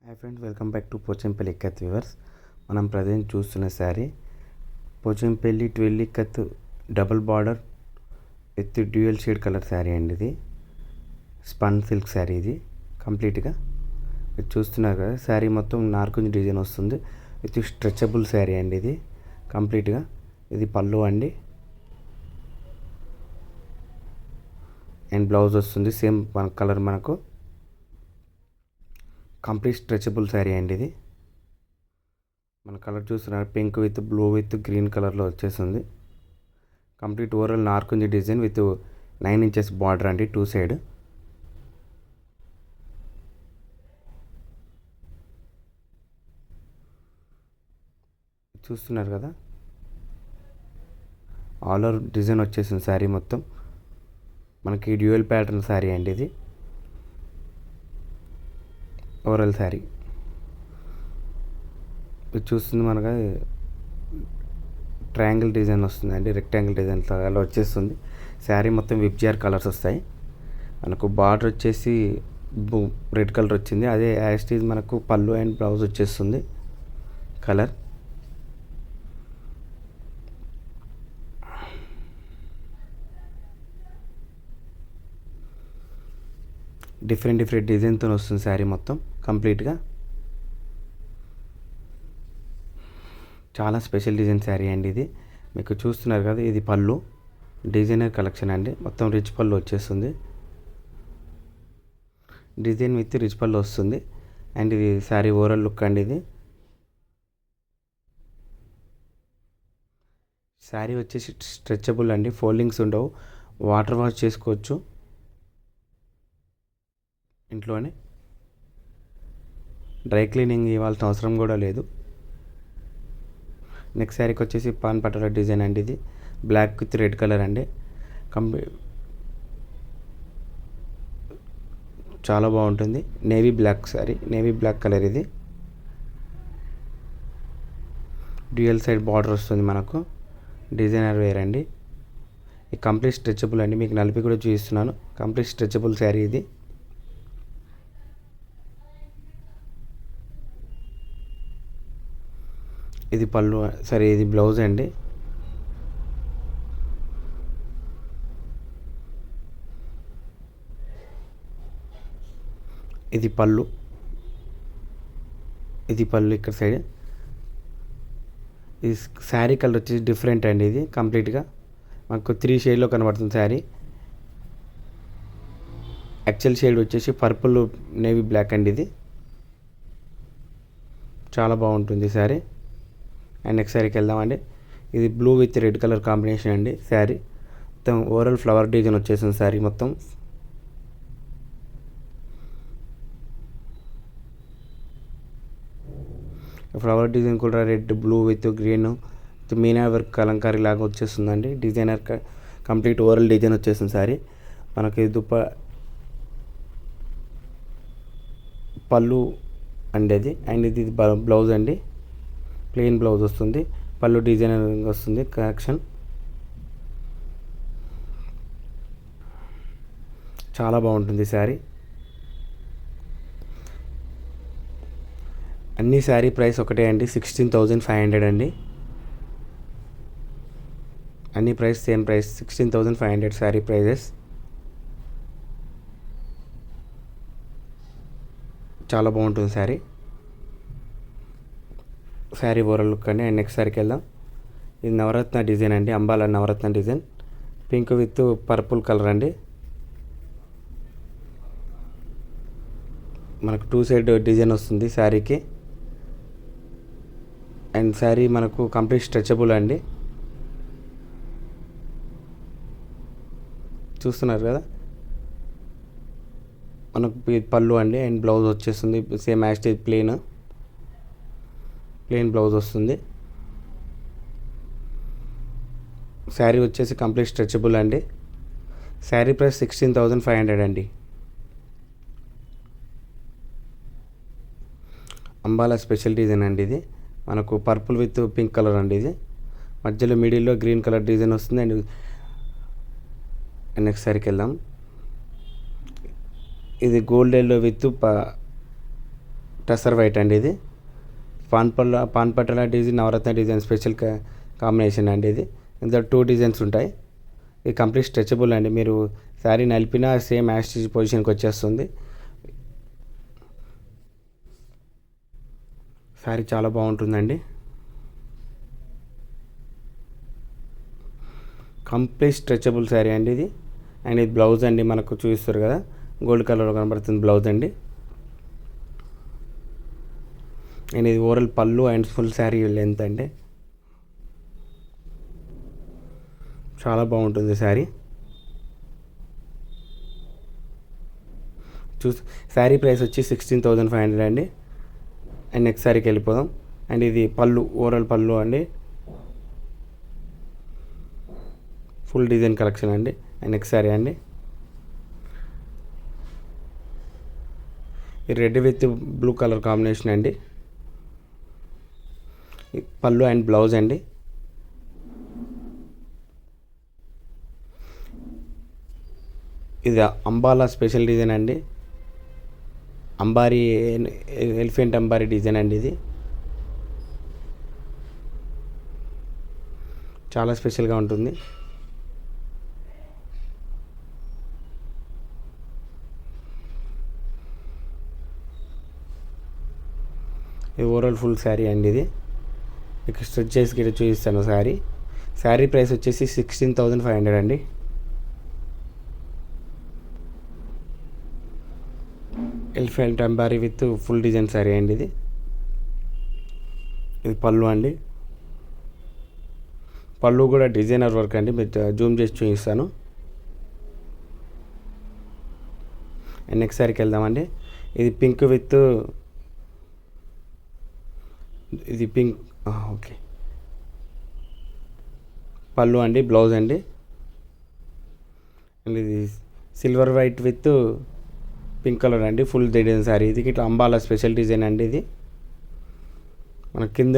Hi friends, welcome back to Pochampalli ikat viewers. మనం present చూస్తున్న sari Pochampalli 12 ikat double border with dual shade colour sari అండి. ఇది spun silk sari. ఇది కంప్లీట్గా ఇది చూస్తున్నారు కదా. శారీ మొత్తం నార్కుంజ్ డిజైన్ వస్తుంది విత్ స్ట్రెచబుల్ శారీ అండి. ఇది కంప్లీట్గా ఇది పళ్ళు అండి అండ్ బ్లౌజ్ వస్తుంది సేమ్ కలర్. మనకు కంప్లీట్ స్ట్రెచబుల్ శారీ అండి. ఇది మన కలర్ చూస్తున్నారు, pink with blue with green కలర్లో వచ్చేస్తుంది. కంప్లీట్ ఓవరాల్ నార్కుంజి డిజైన్ విత్ 9 ఇంచెస్ బార్డర్ అండి, 2 సైడ్. చూస్తున్నారు కదా, ఆల్ ఓవర్ డిజైన్ వచ్చేసింది శారీ మొత్తం. మనకి డ్యూయల్ ప్యాటర్న్ శారీ అండి. ఇది ఓవరాల్ శారీ ఇది చూస్తుంది మనకు ట్రయాంగిల్ డిజైన్ వస్తుంది అండి, రెక్టాంగిల్ డిజైన్ అలా వచ్చేస్తుంది. శారీ మొత్తం విబ్జిఆర్ కలర్స్ వస్తాయి. మనకు బార్డర్ వచ్చేసి రెడ్ కలర్ వచ్చింది. అదే యాస్టీజ్ మనకు పళ్ళు అండ్ బ్లౌజ్ వచ్చేస్తుంది కలర్. డిఫరెంట్ డిజైన్తో వస్తుంది శారీ మొత్తం కంప్లీట్గా. చాలా స్పెషల్ డిజైన్ శారీ అండి. ఇది మీకు చూస్తున్నారు కదా, ఇది పళ్ళు డిజైనర్ కలెక్షన్ అండి. మొత్తం రిచ్ పళ్ళు వచ్చేస్తుంది, డిజైన్ విత్ రిచ్ పళ్ళు వస్తుంది. అండ్ ఇది శారీ ఓవరాల్ లుక్ అండి. ఇది శారీ వచ్చేసి స్ట్రెచబుల్ అండి, ఫోల్డింగ్స్ ఉండవు, వాటర్ వాష్ చేసుకోవచ్చు ఇంట్లోనే. డ్రై క్లీనింగ్ ఇవ్వాల్సిన అవసరం కూడా లేదు. నెక్స్ట్ శారీకి వచ్చేసి పాన్ పటోలా డిజైన్ అండి. ఇది బ్లాక్ విత్ రెడ్ కలర్ అండి. చాలా బాగుంటుంది. Navy black sari, navy black colour. ఇది డ్యూయల్ సైడ్ బార్డర్ వస్తుంది మనకు, డిజైనర్ వేర్ అండి. ఈ కంప్లీట్ స్ట్రెచబుల్ అండి, మీకు నలిపి కూడా చూపిస్తున్నాను. Complete stretchable sari. ఇది ఇది పళ్ళు, సరే ఇది బ్లౌజ్ అండి. ఇది పళ్ళు, ఇది పళ్ళు ఇక్కడ సైడ్. ఇది శారీ కలర్ వచ్చేసి డిఫరెంట్ అండి. ఇది కంప్లీట్గా మనకు 3 షేడ్లో కనబడుతుంది శారీ. యాక్చువల్ షేడ్ వచ్చేసి పర్పుల్ నేవీ బ్లాక్ అండి. ఇది చాలా బాగుంటుంది శారీ. అండ్ నెక్స్ట్ శారీకి వెళ్దామండి. ఇది blue with red colour combination అండి. శారీ మొత్తం ఓవరాల్ ఫ్లవర్ డిజైన్ వచ్చేసింది శారీ మొత్తం. ఫ్లవర్ డిజైన్ కూడా red blue with green with Meena work Kalamkari లాగా వచ్చేస్తుందండి. డిజైనర్ కంప్లీట్ ఓవరాల్ డిజైన్ వచ్చేసింది శారీ. మనకి పళ్ళు అండి అది. అండ్ ఇది బ్లౌజ్ అండి, ప్లెయిన్ బ్లౌజ్ వస్తుంది, పళ్ళు డిజైనర్ వస్తుంది కలెక్షన్. చాలా బాగుంటుంది శారీ. అన్ని శారీ ప్రైస్ ఒకటే అండి, 16,500 అండి. అన్ని price same price, 16,500 sari prices. చాలా బాగుంటుంది శారీ. శారీ ఓవరాల్ లుక్ అండి. అండ్ నెక్స్ట్ శారీకి వెళ్దాం. ఇది నవరత్న డిజైన్ అండి, Ambala Navaratna design. Pink with purple colour అండి. మనకు 2 సైడ్ డిజైన్ వస్తుంది శారీకి. అండ్ శారీ మనకు కంప్లీట్ స్ట్రెచబుల్ అండి. చూస్తున్నారు కదా, మనకు పళ్ళు అండి. అండ్ బ్లౌజ్ వచ్చేస్తుంది సేమ్ యాస్టేజ్ ప్లెయిన్ బ్లౌజ్ వస్తుంది. శారీ వచ్చేసి కంప్లీట్ స్ట్రెచబుల్ అండి. శారీ ప్రైస్ 16,500 అండి. అంబాలా స్పెషల్ డిజైన్ అండి. ఇది మనకు పర్పుల్ విత్ పింక్ కలర్ అండి. ఇది మధ్యలో మిడిల్లో గ్రీన్ కలర్ డిజైన్ వస్తుంది. అండ్ నెక్స్ట్ శారీకి వెళ్దాం. ఇది gold yellow with tussar white అండి ఇది. పాన్ పటోలా డిజైన్, నవరత్న డిజైన్ స్పెషల్ కాంబినేషన్ అండి ఇది. ఇందులో 2 డిజైన్స్ ఉంటాయి. ఇది కంప్లీట్ స్ట్రెచబుల్ అండి. మీరు శారీ నలిపినా సేమ్ యాస్టిజ్ పొజిషన్కి వచ్చేస్తుంది. శారీ చాలా బాగుంటుందండి. కంప్లీట్ స్ట్రెచబుల్ శారీ అండి ఇది. అండ్ ఇది బ్లౌజ్ అండి, మనకు చూపిస్తారు కదా గోల్డ్ కలర్లో కనబడుతుంది బ్లౌజ్ అండి. అండ్ ఇది ఓవరాల్ పళ్ళు అండ్ ఫుల్ శారీ లెంత్ అండి. చాలా బాగుంటుంది శారీ. శారీ ప్రైస్ వచ్చి 16,500 అండి. అండ్ నెక్స్ట్ శారీకి వెళ్ళిపోదాం. అండ్ ఇది పళ్ళు, ఓవరాల్ పళ్ళు అండి, ఫుల్ డిజైన్ కలెక్షన్ అండి. అండ్ నెక్స్ట్ శారీ అండి, ఈ red with blue colour combination అండి. పళ్ళు అండ్ బ్లౌజ్ అండి. ఇది అంబాలా స్పెషల్ డిజైన్ అండి. అంబారీ, ఎలిఫెంట్ అంబారీ డిజైన్ అండి ఇది. చాలా స్పెషల్గా ఉంటుంది. ఇది ఓవరాల్ ఫుల్ శారీ అండి. ఇది ఇక్కడ స్ట్రెచ్ చేసి గిట్ట చూపిస్తాను శారీ. శారీ ప్రైస్ వచ్చేసి 16,500 అండి. ఎలిఫెంట్ అంబారీ విత్ ఫుల్ డిజైన్ శారీ అండి ఇది. ఇది పళ్ళు అండి. పళ్ళు కూడా డిజైనర్ వర్క్ అండి. మీరు జూమ్ చేసి చూపిస్తాను. అండ్ నెక్స్ట్ శారీకి వెళ్దామండి. ఇది పింక్ విత్, ఇది పింక్, ఓకే, పళ్ళు అండి, బ్లౌజ్ అండి. అండ్ ఇది silver white with pink colour అండి, ఫుల్ డిజైన్ శారీ ఇది. ఇట్లా అంబాలా స్పెషల్ డిజైన్ అండి ఇది. మన కింద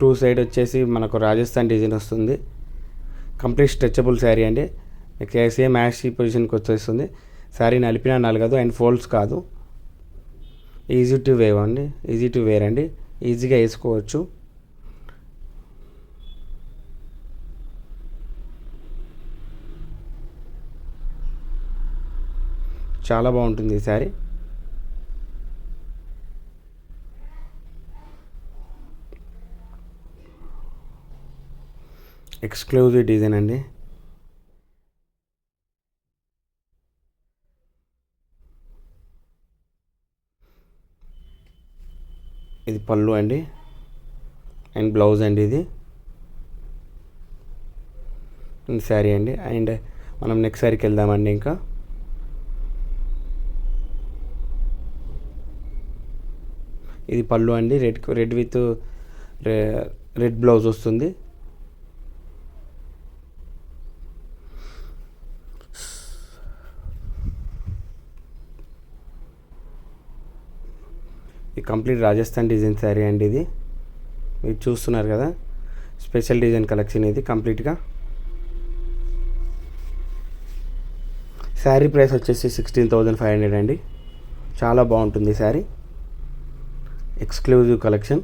2 సైడ్ వచ్చేసి మనకు రాజస్థాన్ డిజైన్ వస్తుంది. కంప్లీట్ స్ట్రెచబుల్ శారీ అండి. సేమ్ యాష్ పొజిషన్కి వచ్చేస్తుంది. శారీ నలిపినా నలగదు అండ్ ఫోల్డ్స్ కాదు. ఈజీ టు వేర్ అండి, ఈజీ టు వేర్ అండి, ఈజీగా వేసుకోవచ్చు. చాలా బాగుంటుంది ఈ శారీ. ఎక్స్క్లూజివ్ డిజైన్ అండి. ఇది పళ్ళు అండి అండ్ బ్లౌజ్ అండి. ఇది శారీ అండి. అండ్ మనం నెక్స్ట్ శారీకి వెళ్దామండి. ఇంకా ఇది పళ్ళు అండి. రెడ్ విత్ రెడ్ బ్లౌజ్ వస్తుంది. ఇది కంప్లీట్ రాజస్థాన్ డిజైన్ శారీ అండి. ఇది మీరు చూస్తున్నారు కదా, స్పెషల్ డిజైన్ కలెక్షన్ ఇది కంప్లీట్గా. శారీ ప్రైస్ వచ్చేసి 16,500 అండి. చాలా బాగుంటుంది శారీ. Exclusive collection.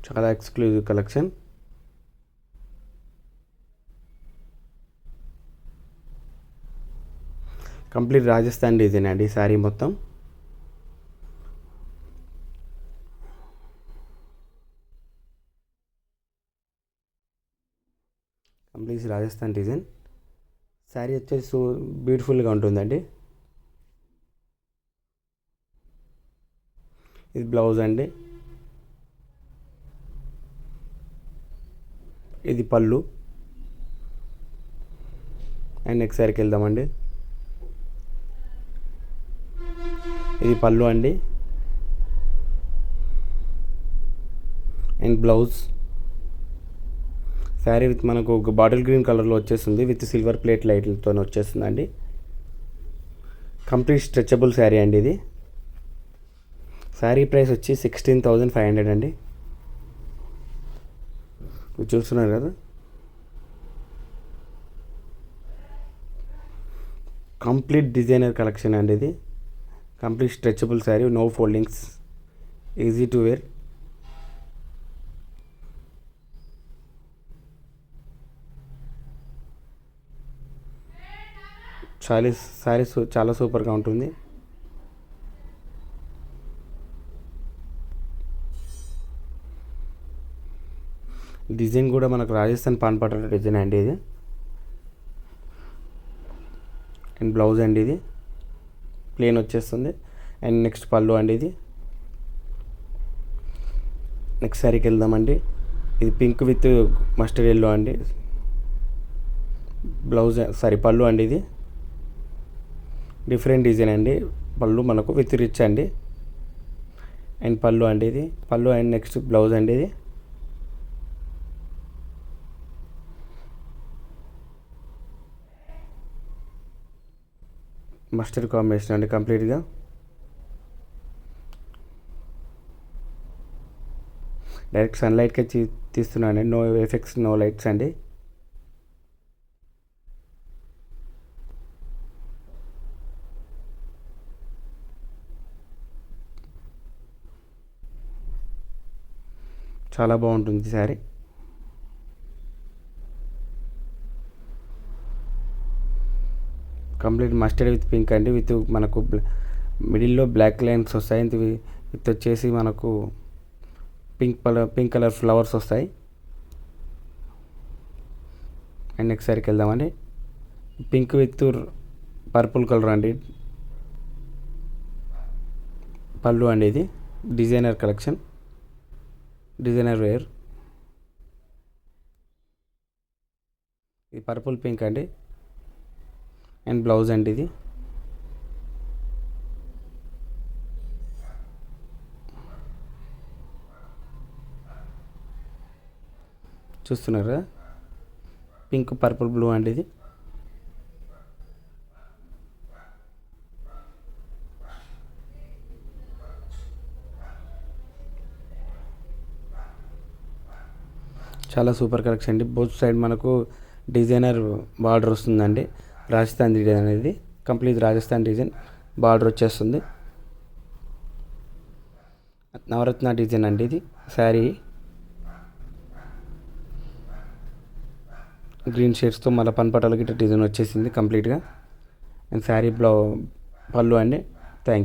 చాలా exclusive collection. Complete Rajasthan design అండి శారీ మొత్తం. కంప్లీట్ రాజస్థాన్ డిజైన్ శారీ వచ్చేసి సో బ్యూటిఫుల్గా ఉంటుందండి. ఇది బ్లౌజ్ అండి. ఇది పళ్ళు. అండ్ నెక్స్ట్ శారీకి వెళ్దామండి. ఇది పళ్ళు అండి అండ్ బ్లౌజ్. శారీ విత్ మనకు ఒక బాటిల్ గ్రీన్ కలర్లో వచ్చేస్తుంది విత్ సిల్వర్ ప్లేట్ లైట్లతో వచ్చేస్తుందండి. కంప్లీట్ స్ట్రెచబుల్ శారీ అండి ఇది. శారీ ప్రైస్ వచ్చి 16,500 అండి. మీరు చూస్తున్నారు కదా. కంప్లీట్ డిజైనర్ కలెక్షన్ అండి ఇది. Complete stretchable sari, no foldings, easy to wear. Saris చాలా సూపర్గా ఉంటుంది. డిజైన్ కూడా మనకు రాజస్థాన్ పాన్పట్ట డిజైన్ అండి ఇది. అండ్ బ్లౌజ్ అండి ఇది ప్లెయిన్ వచ్చేస్తుంది. అండ్ నెక్స్ట్ పళ్ళు అండి ఇది. నెక్స్ట్ శారీకి వెళ్దామండి. ఇది పింక్ విత్ మస్టర్డ్ ఎల్లో అండి. పళ్ళు అండి ఇది. డిఫరెంట్ డిజైన్ అండి. పళ్ళు మనకు విత్ రిచ్ అండి. అండ్ పళ్ళు అండి ఇది. పళ్ళు అండ్ నెక్స్ట్ బ్లౌజ్ అండి ఇది. మస్టర్డ్ కాంబినేషన్ అండి కంప్లీట్గా. డైరెక్ట్ సన్లైట్కి తీస్తున్నాను. నో ఎఫెక్ట్స్, నో లైట్స్ అండి. చాలా బాగుంటుంది sari. Complete mustard with pink అండి. విత్ మనకు మిడిల్లో బ్లాక్ లైన్స్ వస్తాయి. విత్ వచ్చేసి మనకు పింక్ కలర్ ఫ్లవర్స్ వస్తాయి. అండ్ నెక్స్ట్ సారికి వెళ్దామండి. పింక్ విత్ పర్పుల్ కలర్ అండి. పళ్ళు అండి ఇది. Designer collection, designer wear. ఇది పర్పుల్ పింక్ అండి. అండ్ బ్లౌజ్ అండి ఇది. చూస్తున్నారు పింక్ పర్పుల్ బ్లూ అండి ఇది. చాలా సూపర్ కలెక్షన్ అండి. బోత్ సైడ్ మనకు డిజైనర్ బార్డర్ వస్తుందండి. రాజస్థాన్ డిజైన్ అనేది కంప్లీట్ రాజస్థాన్ డిజైన్ బార్డర్ వచ్చేస్తుంది. నవరత్న డిజైన్ అండి ఇది. శారీ గ్రీన్ షేడ్స్తో మళ్ళీ పన్పటాలకి డిజైన్ వచ్చేసింది కంప్లీట్గా. అండ్ శారీ పళ్ళు అండి. Thank you.